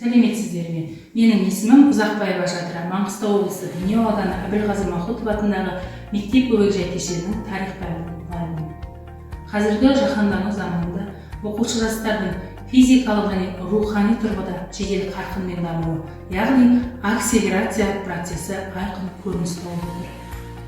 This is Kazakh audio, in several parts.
Сәлеметсіздер ме? Менің есімім Ұзақбаева Жадыра, Маңғыстау облысы Бейнеу ауданы Әбілғазы Махмұтов атындағы мектеп бөбекжай кешенінің тарих пәнінің мұғалімі. Қазіргі жаһандану заманында оқушы жастардың физикалық және рухани тұрғыда жедел қарқынмен дамуы, яғни акселерация процесі айқын көрініс тауып отыр.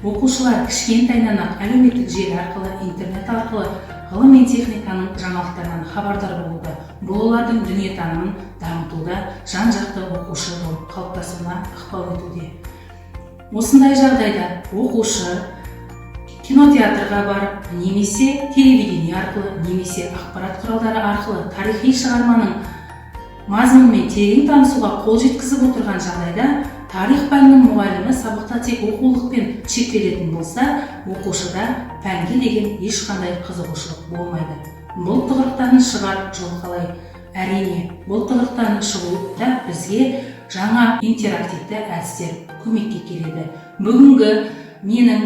Оқушылар кішкентайынан ақ әлеуметтік желі арқылы, интернет арқылы ғылым мен техниканың жаңалықтарынан хабардар болуда, бұл олардың дүниетанымын дамытуда, жан-жақты оқушы болып қалыптасуына ықпал етуде. Осындай жағдайда оқушы кинотеатрға барып, немесе телевидение арқылы, немесе ақпарат құралдары арқылы тарихи шығарманың мазмұнымен терең танысуға қол жеткізіп отырған жағдайда, тарих пәнінің мұғалімі сабақта тек оқулықпен шектелетін болса, оқушыда пәнге деген ешқандай қызығушылық болмайды. Бұл тығырықтан шығар жол қалай? Әрине, бұл тығырықтан шығуда бізге жаңа интерактивті әдістер көмекке келеді. Бүгінгі менің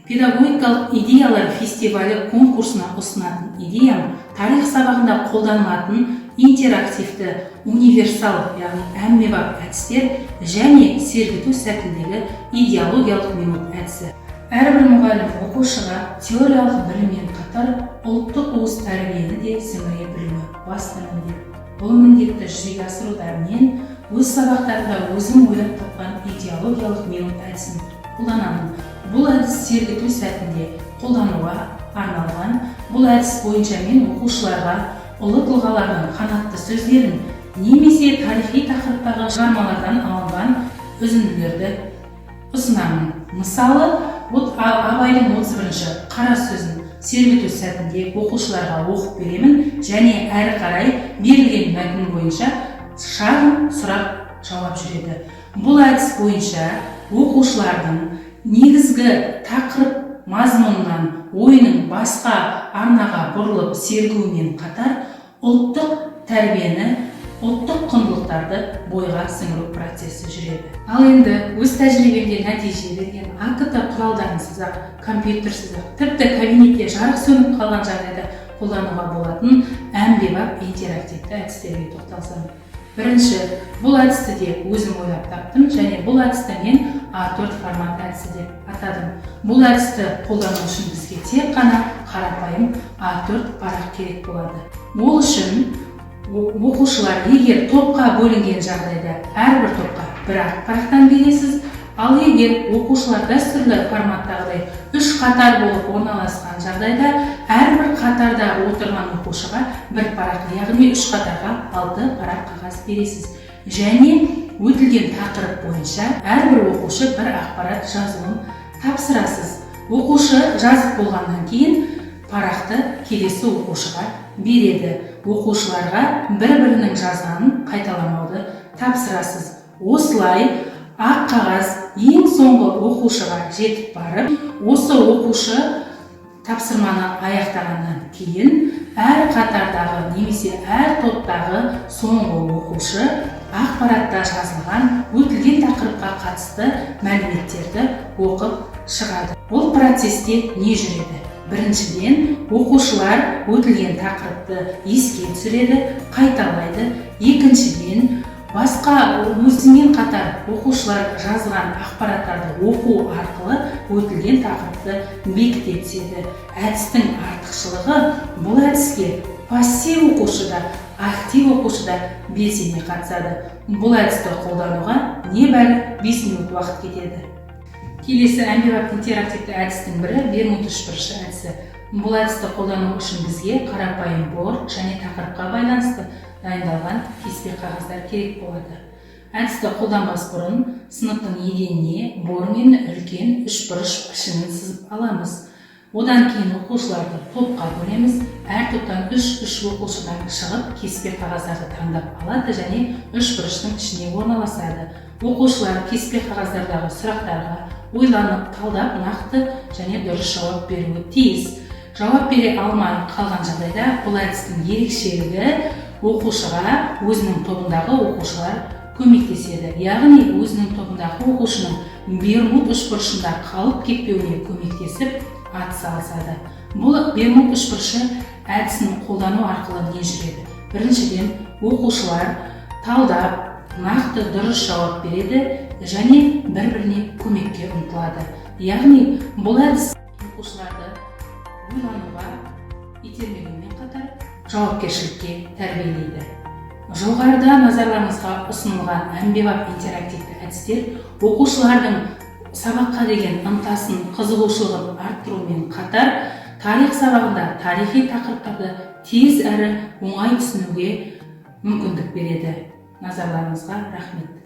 педагогикалық идеялар фестивалі конкурсына ұсынатын идеям тарих сабағында қолданылатын интерактивті, универсал, яғни әмбебап әдістер және сергіту сәтіндегі идеологиялық минут әдісі. Әрбір мұғалім оқушыға теориялық біліммен қатар ұлттық уыз тәрбиені де сіңіре білуі басты міндет. Бұл міндетті жүзеге асыруда мен өз сабақтарында өзім ойлап тапқан идеологиялық минут әдісін қолданамын. Бұл әдіс сергіту сәтінде қолдануға арналған. Бұл әдіс бойынша мен оқушыларға ұлы тұлғалардың қанатты сөздерін немесе тарихи тақырыптағы шығармалардан алынған үзінділерді ұсынамын. Мысалы, Абайдың 31-ші қара сөзін сергіту сәтінде оқушыларға оқып беремін және әрі қарай берілген мәтін бойынша шағын сұрақ жауап жүреді. Бұл әдіс бойынша оқушылардың негізгі тақырып мазмұнынан ойының басқа арнаға бұрылып сергуімен қатар ұлттық тәрбиені, ұлттық құндылықтарды бойға сіңіру процесі жүреді. Ал енді өз тәжірибемде нәтиже берген АКТ құралдарынсыз ақ, компьютерсіз ақ, тіпті кабинетте жарық сөніп қалған жағдайда қолдануға болатын әмбебап интерактивті әдістерге тоқталсам. Бірінші, бұл әдісті де өзім ойлап таптым және бұл әдісті мен A4 формат әдісі деп атадым. Бұл әдісті қолдану үшін бізге тек қана қарапайым A4 парақ керек болады. Ол үшін оқушылар егер топқа бөлінген жағдайда әрбір топқа бір парақтан бересіз, ал егер оқушылар дәстүрлі форматтағыдай 3 қатар болып орналасқан жағдайда әрбір қатарда отырған оқушыға бір парақ, яғни 3 қатарға 6 парақ қағаз бересіз. Және өтілген тақырып бойынша әрбір оқушы бір ақпарат жазуын тапсырасыз. Оқушы жазып болғаннан кейін парақты келесі оқушыға береді. Оқушыларға бір-бірінің жазғанын қайталамауды тапсырасыз. Осылай ақ қағаз ең соңғы оқушыға жетіп барып, осы оқушы тапсырманы аяқтағаннан кейін әр қатардағы немесе әр топтағы соңғы оқушы ақпаратта жазылған өтілген тақырыпқа қатысты мәліметтерді оқып шығады. Бұл процесте не жүреді? Біріншіден, оқушылар өтілген тақырыпты еске түсіреді, қайталайды. Екіншіден, басқа өзімен қатар оқушылар жазған ақпараттарды оқу арқылы өтілген тақырыпты бекіте түседі. Әдістің артықшылығы бұл әдіске пассив оқушыда, актив оқушыда белсене қатысады. Бұл әдісті қолдануға небәрі 5 минут уақыт кетеді. Келесі әмбебап интерактивті әдістің бірі Бермуд үшбұрышы әдісі. Бұл әдісті қолдану үшін бізге қарапайым борт және тақырыпқа байланысты дайындалған кеспе қағаздар керек болады. Әдісті қолданбас бұрын сыныптың еденіне бормен үлкен үшбұрыш пішінін сызып аламыз. Одан кейін оқушыларды топқа бөлеміз. Әр топтан 3 оқушыдан шығып кеспе қағаздарды таңдап алады және үшбұрыштың ішіне орналасады. Оқушылар кеспе қағаздардағы сұрақтарға ойланып, талдап, нақты және дұрыс жауап беруі тиіс. Жауап бере алмай қалған жағдайда бұл әдістің ерекшелігі оқушыға өзінің тобындағы оқушылар көмектеседі. Яғни өзінің тобындағы оқушының Бермуд үшбұрышында қалып кетпеуіне көмектесіп атсалысады. Бұл Бермуд үшбұрышы әдісін қолдану арқылы не жүреді? Біріншіден, оқушылар талдап, нақты дұрыс жауап береді және бір-біріне көмекке ұмтылады. Яғни бұл әдіс оқушыларды ойлануға итермелеумен қатар жауапкершілікке тәрбиелейді. Жоғарыда назарларыңызға ұсынылған әмбебап интерактивті әдістер оқушылардың сабаққа деген ынтасын, қызығушылығын арттырумен қатар тарих сабағында тарихи тақырыптарды тез әрі оңай түсінуге мүмкіндік береді. Назарларыңызға рахмет.